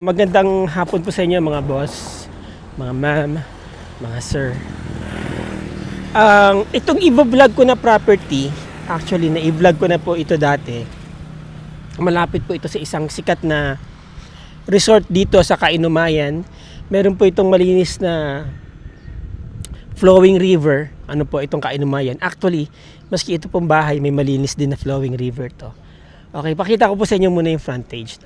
Magandang hapon po sa inyo mga boss, mga ma'am, mga sir. Itong i-vlog ko na property, actually na i-vlog ko na po ito dati. Malapit po ito sa isang sikat na resort dito sa Kainumayan. Meron po itong malinis na flowing river. Ano po itong Kainumayan? Actually, maski ito pong bahay, may malinis din na flowing river to. Okay, pakita ko po sa inyo muna yung frontage.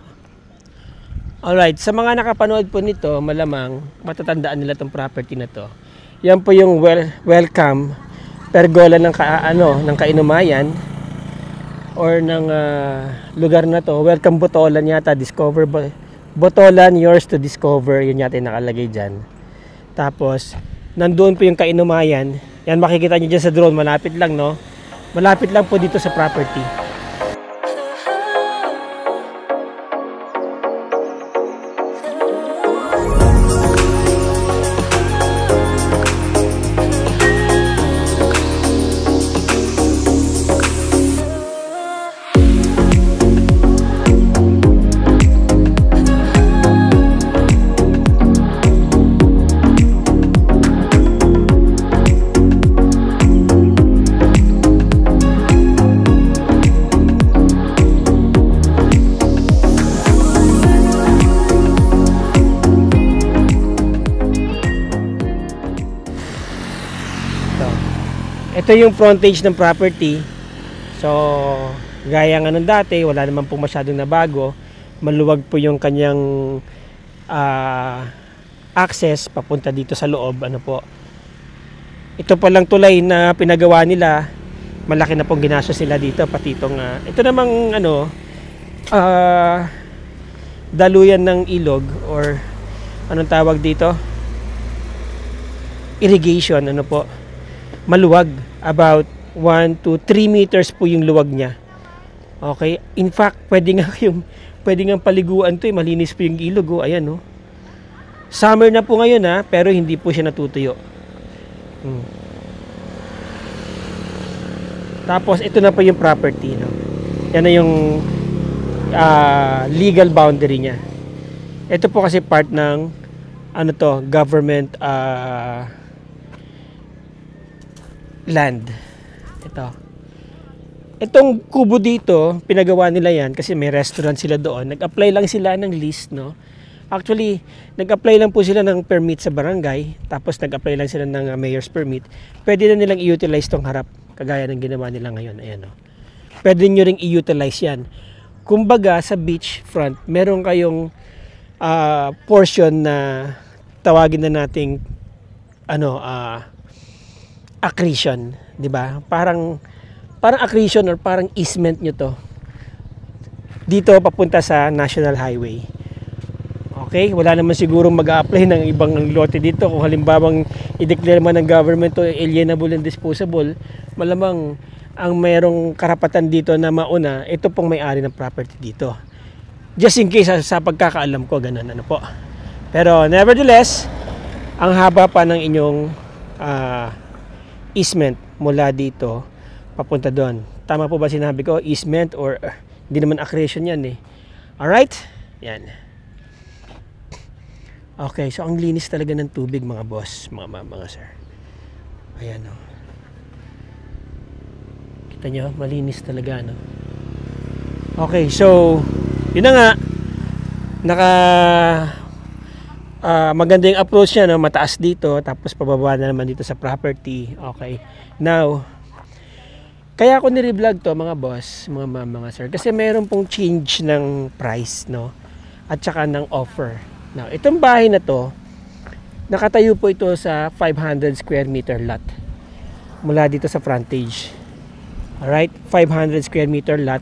Alright, sa mga nakapanood po nito, malamang matatandaan nila tong property na to. Yan po yung welcome pergola ng Kainumayan or ng lugar na to. Welcome Botolan yata, discover Botolan, yours to discover. Yun yata yung nakalagay dyan. Tapos, nandoon po yung Kainumayan. Yan makikita nyo dyan sa drone, malapit lang, no? Malapit lang po dito sa property. Ito yung frontage ng property. So, gaya nga nung dati, wala naman pong masyadong nabago. Maluwag po yung kanyang access papunta dito sa loob. Ano po? Ito pa lang tulay na pinagawa nila. Malaki na pong ginastos sila dito. Pati itong, ito namang daluyan ng ilog or anong tawag dito? Irrigation. Ano po? Maluwag, about 1 to 3 meters po yung luwag niya. Okay, in fact pwede nga paliguan to, malinis po yung ilog, oh. Ayan, oh. Summer na po ngayon, pero hindi po siya natutuyo. Tapos ito na po yung property, no? Yan na yung legal boundary niya. Ito po kasi part ng government land. Itong kubo dito, pinagawa nila yan kasi may restaurant sila doon. Nag-apply lang sila ng list, no? Actually, nag-apply lang po sila ng permit sa barangay, tapos nag-apply lang sila ng mayor's permit. Pwede na nilang i-utilize tong harap, kagaya ng ginawa nila ngayon. Ayan, no? Pwede nyo ring i-utilize yan. Kumbaga, sa beach front, meron kayong portion na tawagin na nating accretion, 'di ba? Parang accretion or parang easement nyo to. Dito papunta sa National Highway. Okay, wala naman siguro mag-a-apply ng ibang lote dito kung halimbawang i-declare man ng government to alienable and disposable. Malamang ang mayroong karapatan dito na mauna, ito pong may-ari ng property dito. Just in case sa pagkakaalam ko ganun, ano po. Pero nevertheless, ang haba pa ng inyong easement mula dito papunta doon. Tama po ba sinabi ko? Easement or hindi naman accretion yan eh. Alright? Yan. Okay, so ang linis talaga ng tubig mga boss, mga sir. Ayan, o. Kita nyo, malinis talaga, no? Okay, so yun na nga. Maganda yung approach niya, no? Mataas dito, tapos pababa na naman dito sa property. Okay. Now, kaya ako nire-vlog to mga boss, mga sir, kasi meron pong change ng price, no? At saka ng offer. Now, itong bahay na to, nakatayo po ito sa 500 square meter lot. Mula dito sa frontage. Alright? 500 square meter lot.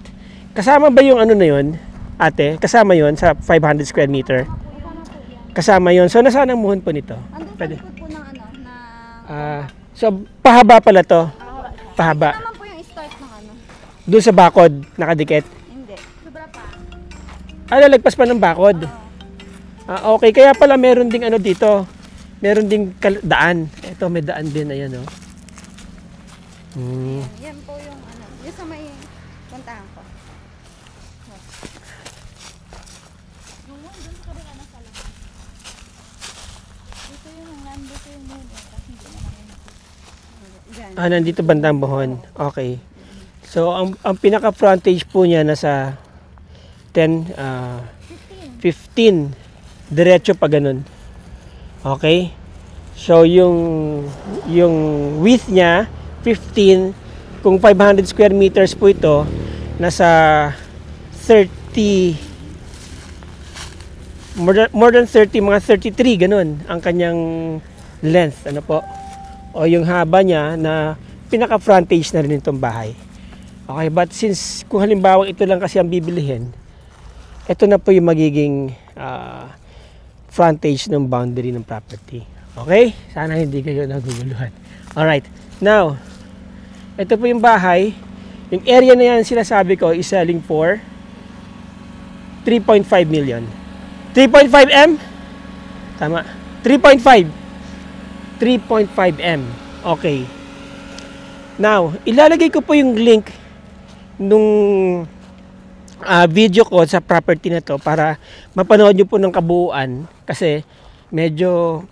Kasama ba yung na yun, ate? Kasama yun sa 500 square meter? Kasama yon. So, nasaan ang muhon po nito? Pwede. Po ng so, pahaba pala to? Pahaba. Naman po yung start ng Doon sa bakod, nakadikit? Hindi. Sobra pa. Lalagpas pa ng bakod? Okay. Kaya pala meron ding dito. Meron ding daan. Ito, may daan din. Ayan, oh. Yan po yung yung sa may puntahan ko. Yung doon sa kabila na Nandito yung moon eh. Tapos hindi na namin nakita. Ah, nandito bandang buhon. Okay. So, ang pinaka-frontage po niya nasa 15. Diretso pa ganun. Okay? So, yung width niya, 15. Kung 500 square meters po ito, nasa 30, more than 30, mga 33, ganun, ang kanyang length. Ano po? O yung haba niya na pinaka-frontage na rin itong bahay. Okay, but since kung halimbawa ito lang kasi ang bibilihin, ito na po yung magiging frontage ng boundary ng property. Okay? Sana hindi kayo naguguluhan. Alright. Now, ito po yung bahay. Yung area na yan sinasabi ko is selling for 3.5 million. 3.5 M? Tama. 3.5. 3.5 M. Okay. Now, ilalagay ko po yung link nung video ko sa property na to para mapanood nyo po ng kabuuan kasi medyo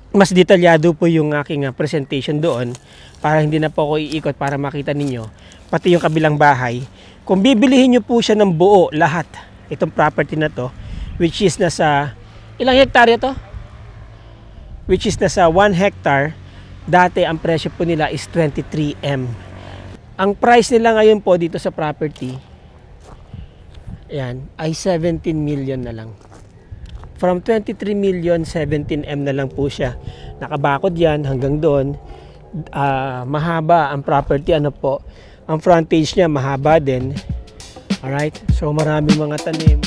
mas detalyado po yung aking presentation doon para hindi na po ako iikot para makita ninyo pati yung kabilang bahay. Kung bibilihin nyo po siya ng buo lahat itong property na to, which is nasa ilang hektarya to? Which is nasa 1 hectare. Dati ang presyo po nila is 23 M. Ang price nila ngayon po dito sa property, ayan, ay 17 million na lang. From 23 million, 17 M na lang po siya. Nakabakod yan hanggang doon. Mahaba ang property, ano po. Ang frontage niya mahaba din. Alright, so maraming mga tanim.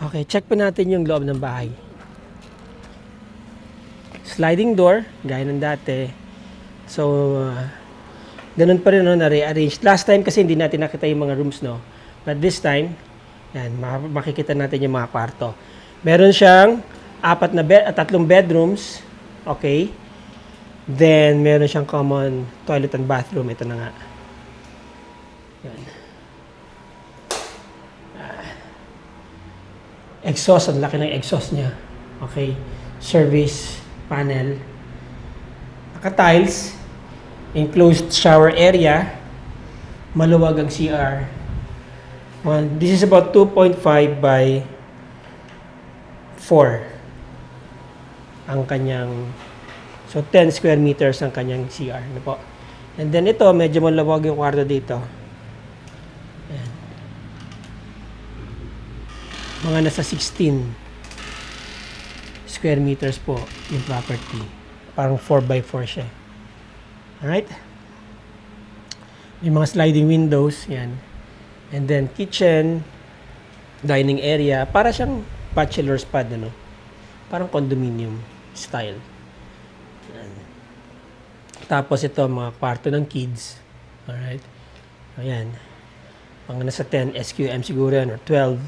Okay, check po natin yung loob ng bahay. Sliding door, gaya ng dati. So, ganun pa rin, no, na-rearrange. Last time kasi hindi natin nakita yung mga rooms, no? But this time, yan, makikita natin yung mga kwarto. Meron siyang 3 bedrooms. Okay. Then, meron siyang common toilet and bathroom. Ito na nga. Yan. Exhaust, ang laki ng exhaust niya. Okay. Service panel. Naka-tiles. Enclosed shower area. Maluwag ang CR. This is about 2.5 by 4 ang kanyang, so 10 square meters ang kanyang CR na po. And then ito, medyo malawag yung kwarto dito. Ayan. Mga nasa 16 square meters po yung property. Parang 4 by 4 siya. Alright? May mga sliding windows, yan. And then kitchen, dining area, para siyang bachelor's pad, ano? Parang condominium style. Yan. Tapos ito, mga kwarto ng kids. Alright? Ayan. Mga nasa 10 SQM siguro yan, or 12.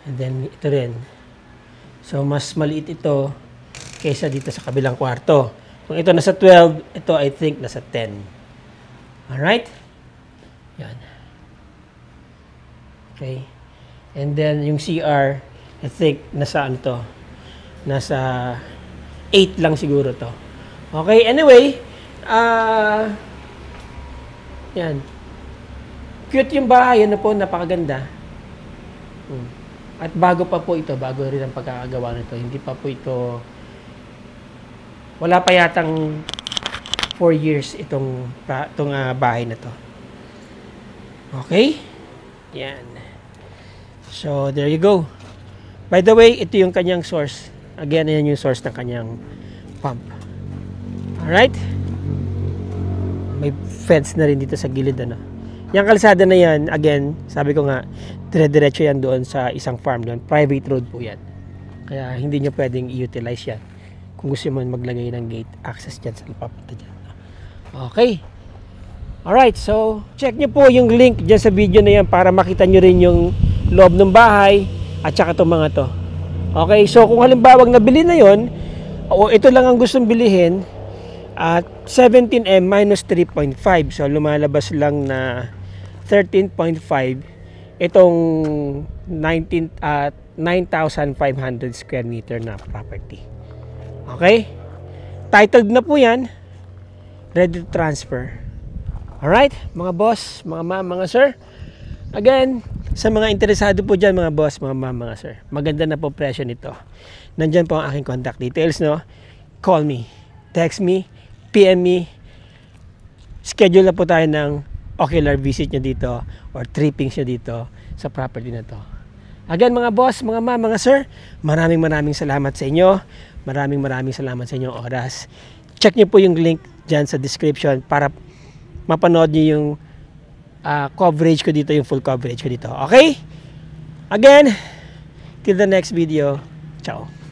And then ito rin. So, mas maliit ito kaysa dito sa kabilang kwarto. Kung ito nasa 12, ito I think nasa 10. Alright? Yan. Okay. And then yung CR, I think nasa ano to? Nasa 8 lang siguro to. Okay, anyway, yan. Cute yung bahay, ano po, napakaganda. At bago pa po ito, bago rin ang pagkakagawa nito. Hindi pa po ito, wala pa yatang 4 years itong bahay na to. Okay? Yan. So, there you go. By the way, ito yung kanyang source. Again, yan yung source ng kanyang pump. Alright? May fence na rin dito sa gilid, ano. Yung kalsada na yan, again, sabi ko nga, dire-diretso yan doon sa isang farm doon. Private road po yan. Kaya hindi nyo pwedeng i-utilize yan. Kung gusto mo maglagay ng gate access dyan sa papunta dyan. Okay. Alright, so check nyo po yung link dyan sa video na yan para makita nyo rin yung loob ng bahay at saka itong mga to. Okay, so kung halimbawa nabili na yon o ito lang ang gustong bilihin at 17M minus 3.5, so lumalabas lang na 13.5 itong 9,500 square meter na property. Okay? Titled na po yan. Ready to transfer. Alright, mga boss, mga ma'am, mga sir. Again, sa mga interesado po dyan, mga boss, mga ma'am, mga sir. Maganda na po presyo nito. Nandyan po ang aking contact details, no? Call me, text me, PM me. Schedule na po tayo ng ocular visit nyo dito or trippings nyo dito sa property na to. Again, mga boss, mga ma'am, mga sir, maraming salamat sa inyo. Maraming salamat sa inyong oras. Check nyo po yung link dyan sa description para mapanood nyo yung coverage ko dito, yung full coverage ko dito. Okay? Again, till the next video. Ciao.